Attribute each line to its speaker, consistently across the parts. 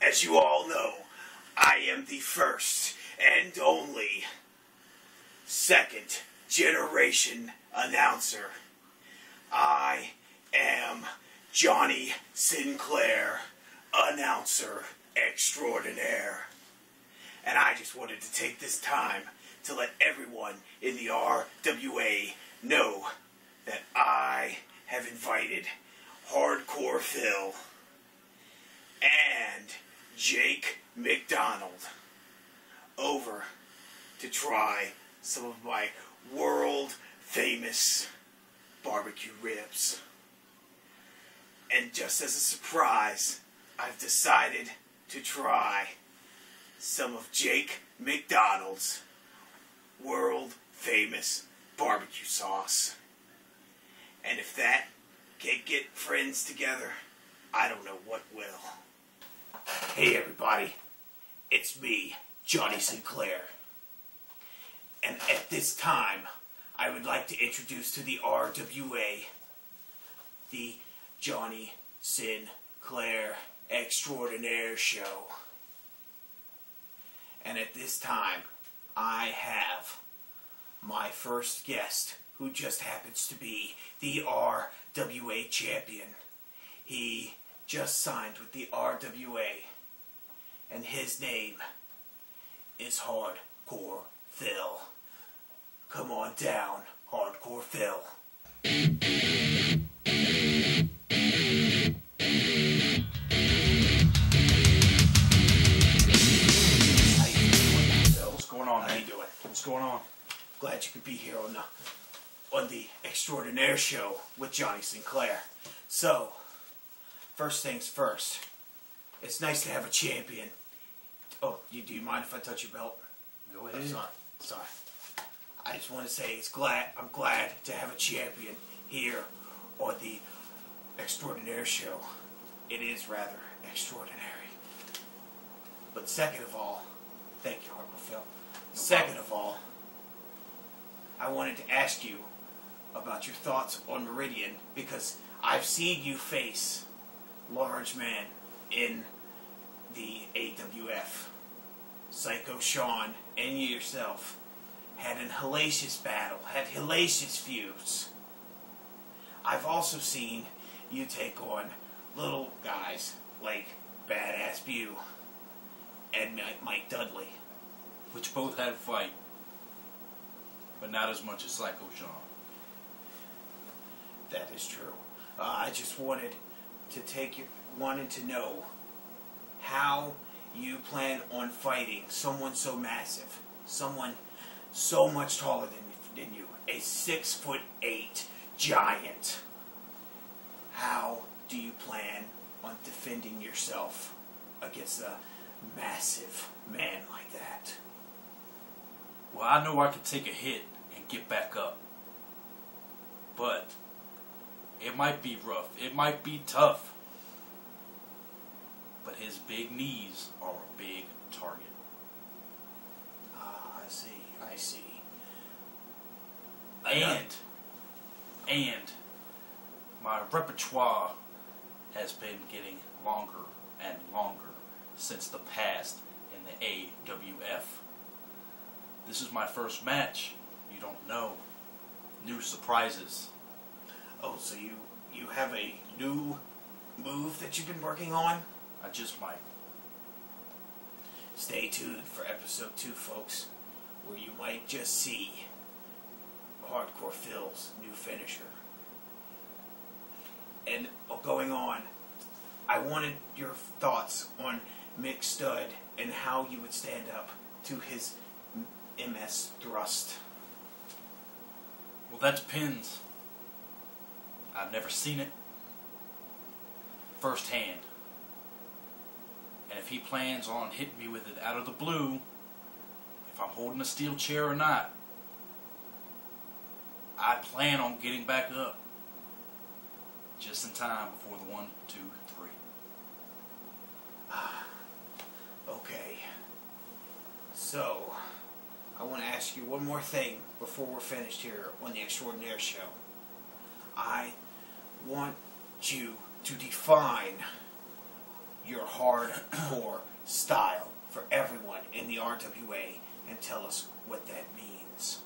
Speaker 1: As you all know, I am the first and only second generation announcer. I am Johnny Sinclair, announcer extraordinaire. And I just wanted to take this time to let everyone in the RWA know that I have invited Hardcore Phil and Jake McDonald over to try some of my world famous barbecue ribs. And just as a surprise, I've decided to try some of Jake McDonald's world famous barbecue sauce. And if that can't get friends together, I don't know what will. Hey everybody, it's me, Johnny Sinclair. And at this time, I would like to introduce to the RWA the Johnny Sinclair Extraordinaire Show. And at this time, I have my first guest, who just happens to be the RWA champion. He just signed with the RWA, and his name is Hardcore Phil. Come on down, Hardcore Phil.
Speaker 2: What's going on, man?
Speaker 1: How you doing?
Speaker 2: What's going on?
Speaker 1: Glad you could be here on the Extraordinaire Show with Johnny Sinclair. So, first things first, it's nice to have a champion. Oh, do you mind if I touch your belt?
Speaker 2: Go ahead.
Speaker 1: Sorry. I just want to say I'm glad to have a champion here on the Extraordinaire Show. It is rather extraordinary. But second of all, thank you, Hardcore Phil. Second of all, I wanted to ask you about your thoughts on Meridian, because I've seen you face large men in the AWF. Sycho Sean and you yourself had an hellacious battle, had hellacious feuds. I've also seen you take on little guys like Badass Bew and Mike Dudley,
Speaker 2: Which both had a fight, but not as much as Sycho Sean.
Speaker 1: That is true. I just wanted to know how you plan on fighting someone so massive, someone so much taller than you, a 6'8" giant. How do you plan on defending yourself against a massive man like that?
Speaker 2: Well, I know I can take a hit and get back up, but it might be rough. It might be tough. But his big knees are a big target.
Speaker 1: Ah, I see.
Speaker 2: And my repertoire has been getting longer and longer since the past in the AWF. This is my first match. You don't know. New surprises.
Speaker 1: Oh, so you have a new move that you've been working on?
Speaker 2: I just might.
Speaker 1: Stay tuned for episode 2, folks, where you might just see Hardcore Phil's new finisher. And going on, I wanted your thoughts on Mick Stud and how you would stand up to his MS thrust.
Speaker 2: Well, that depends. I've never seen it firsthand. And if he plans on hitting me with it out of the blue, if I'm holding a steel chair or not, I plan on getting back up just in time before the 1, 2, 3.
Speaker 1: Okay. So, I want to ask you one more thing before we're finished here on the Extraordinaire Show. I want you to define your hardcore style for everyone in the RWA and tell us what that means.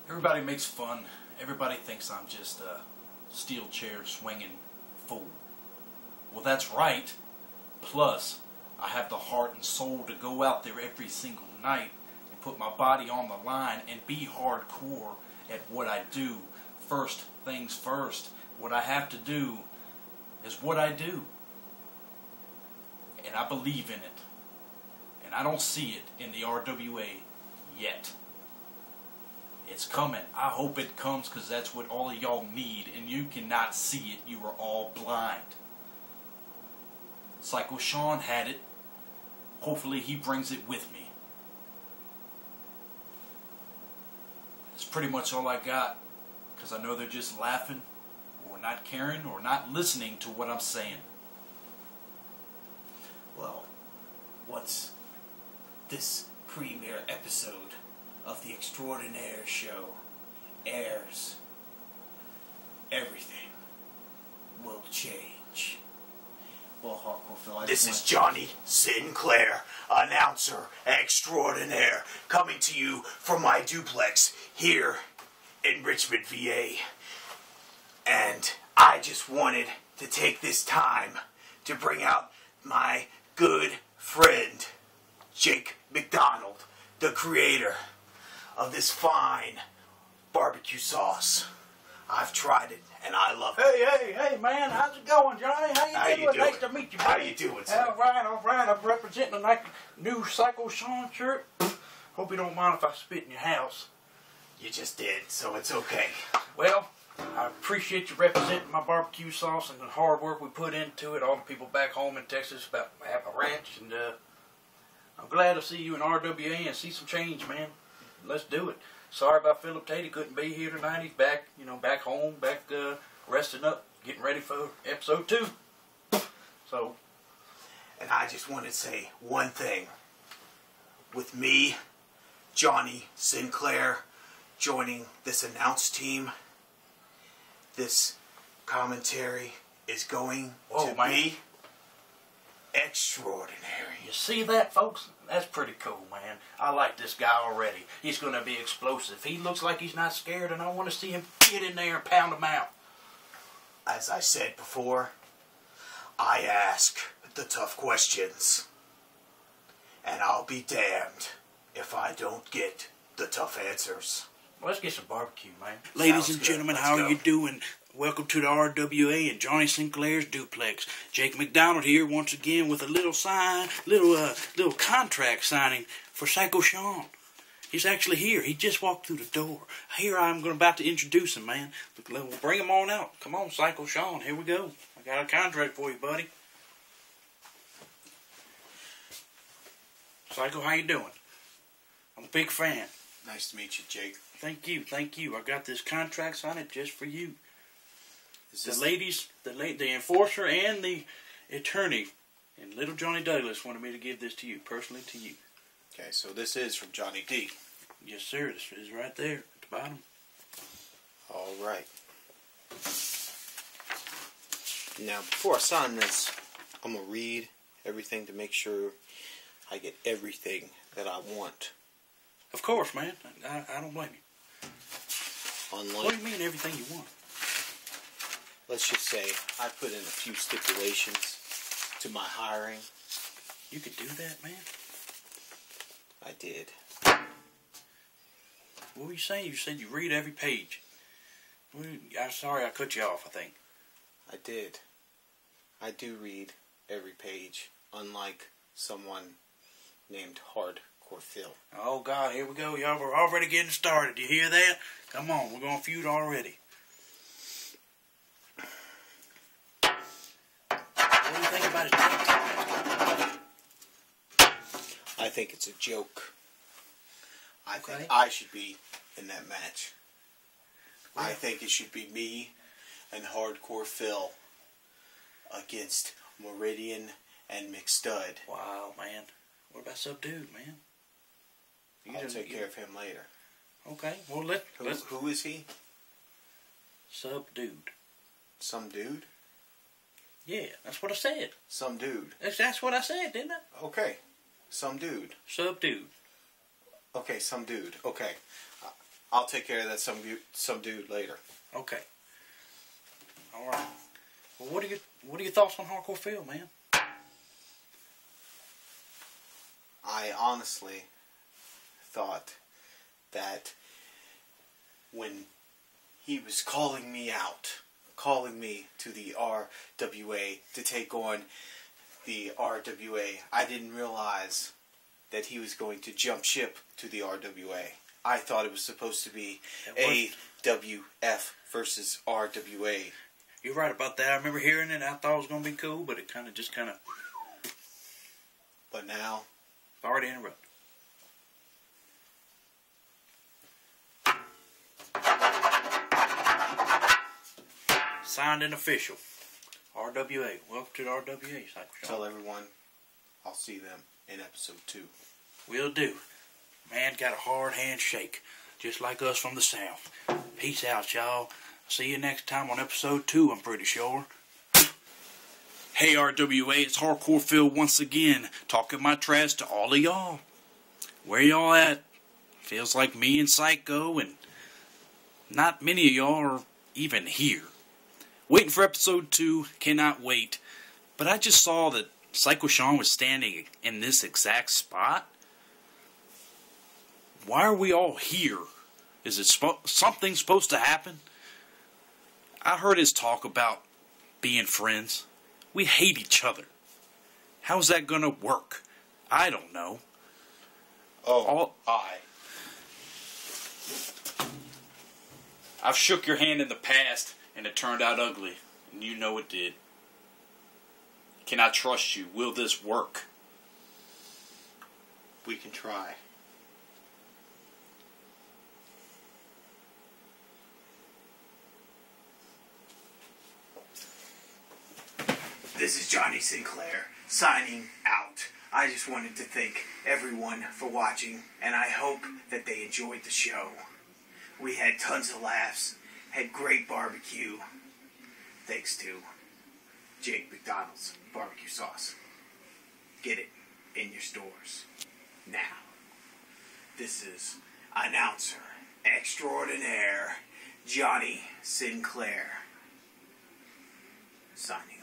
Speaker 2: Everybody makes fun. Everybody thinks I'm just a steel chair swinging fool. Well, that's right. Plus, I have the heart and soul to go out there every single night and put my body on the line and be hardcore at what I do. First things first. What I have to do is what I do. And I believe in it. And I don't see it in the RWA yet. It's coming. I hope it comes, because that's what all of y'all need, and you cannot see it. You are all blind. Sycho Sean had it. Hopefully he brings it with me. That's pretty much all I got, because I know they're just laughing or not caring or not listening to what I'm saying.
Speaker 1: Well, once this premiere episode of the Extraordinaire show airs, everything will change. Well, Hardcore Phil, this is Johnny Sinclair, announcer extraordinaire, coming to you from my duplex here in Richmond, VA. And I just wanted to take this time to bring out my good friend, Jake McDonald, the creator of this fine barbecue sauce. I've tried it, and I love it.
Speaker 3: Hey, man, how's it going, Johnny? How you doing? Nice to meet you, buddy.
Speaker 1: How you doing, sir?
Speaker 3: All right. I'm representing the new Sycho Sean shirt. Hope you don't mind if I spit in your house.
Speaker 1: You just did, so it's okay.
Speaker 3: Well, I appreciate you representing my barbecue sauce and the hard work we put into it. All the people back home in Texas about having a ranch, and I'm glad to see you in RWA and see some change, man. Let's do it. Sorry about Philip Tate. He couldn't be here tonight. He's back, back home, resting up, getting ready for episode 2. So,
Speaker 1: and I just want to say one thing. With me, Johnny Sinclair, joining this announce team, this commentary is going to be extraordinary.
Speaker 3: You see that, folks? That's pretty cool, man. I like this guy already. He's going to be explosive. He looks like he's not scared, and I want to see him get in there and pound him out.
Speaker 1: As I said before, I ask the tough questions, and I'll be damned if I don't get the tough answers.
Speaker 3: Well, let's get some barbecue, man.
Speaker 4: Ladies and gentlemen, how are you doing? Welcome to the RWA and Johnny Sinclair's duplex. Jake McDonald here once again with a little contract signing for Sycho Sean. He's actually here. He just walked through the door. Here I'm about to introduce him, man. We'll bring him on out. Come on, Sycho Sean. Here we go. I got a contract for you, buddy. Sycho, how you doing? I'm a big fan.
Speaker 1: Nice to meet you, Jake.
Speaker 4: Thank you. I got this contract signed just for you. The ladies, the enforcer and the attorney, and little Johnny Douglas wanted me to give this to you, personally to you.
Speaker 5: Okay, so this is from Johnny D.
Speaker 4: Yes, sir. This is right there at the bottom.
Speaker 5: All right. Now, before I sign this, I'm going to read everything to make sure I get everything that I want.
Speaker 4: Of course, man. I don't blame you.
Speaker 5: Unlike,
Speaker 4: what do you mean everything you want?
Speaker 5: Let's just say I put in a few stipulations to my hiring.
Speaker 4: You could do that, man?
Speaker 5: I did.
Speaker 4: What were you saying? You said you read every page. I'm sorry I cut you off, I think.
Speaker 5: I did. I do read every page, unlike someone named Hardcore Phil.
Speaker 4: Oh, God, here we go. Y'all were already getting started. You hear that? Come on, we're going to feud already. What do you think about it?
Speaker 5: I think it's a joke. I
Speaker 4: Okay.
Speaker 5: think I should be in that match. I think it should be me and Hardcore Phil against Meridian and McStud.
Speaker 4: Wow, man. What about Subdued, man?
Speaker 5: I'll take care of him later.
Speaker 4: Okay, well, let's...
Speaker 5: Who is he?
Speaker 4: Subdued.
Speaker 5: Some dude?
Speaker 4: Yeah, that's what I said.
Speaker 5: Some dude.
Speaker 4: That's what I said, didn't I?
Speaker 5: Okay. Some dude.
Speaker 4: Subdued.
Speaker 5: Okay, some dude. Okay. I'll take care of that some dude later.
Speaker 4: Okay. All right. Well, what are your thoughts on Hardcore Phil, man?
Speaker 5: I honestly thought that when he was calling me to the RWA to take on the RWA, I didn't realize that he was going to jump ship to the RWA. I thought it was supposed to be AWF versus RWA.
Speaker 4: You're right about that. I remember hearing it. I thought it was going to be cool, but it kind of.
Speaker 5: But now,
Speaker 4: Sorry to interrupt. Signed and official. RWA. Welcome to the RWA.
Speaker 5: tell everyone I'll see them in episode 2.
Speaker 4: Will do. Man got a hard handshake, just like us from the South. Peace out, y'all. See you next time on episode 2, I'm pretty sure. Hey, RWA, it's Hardcore Phil once again, talking my trash to all of y'all. Where y'all at? Feels like me and Sycho, and not many of y'all are even here. Waiting for episode 2, cannot wait. But I just saw that Sycho Sean was standing in this exact spot. Why are we all here? Is it something supposed to happen? I heard his talk about being friends. We hate each other. How's that gonna work? I don't know. I've shook your hand in the past, and it turned out ugly, and you know it did. Can I trust you? Will this work?
Speaker 5: We can try. This is Johnny Sinclair, signing out. I just wanted to thank everyone for watching, and I hope that they enjoyed the show. We had tons of laughs, had great barbecue, thanks to McDonald's barbecue sauce. Get it in your stores now. This is announcer extraordinaire Johnny Sinclair signing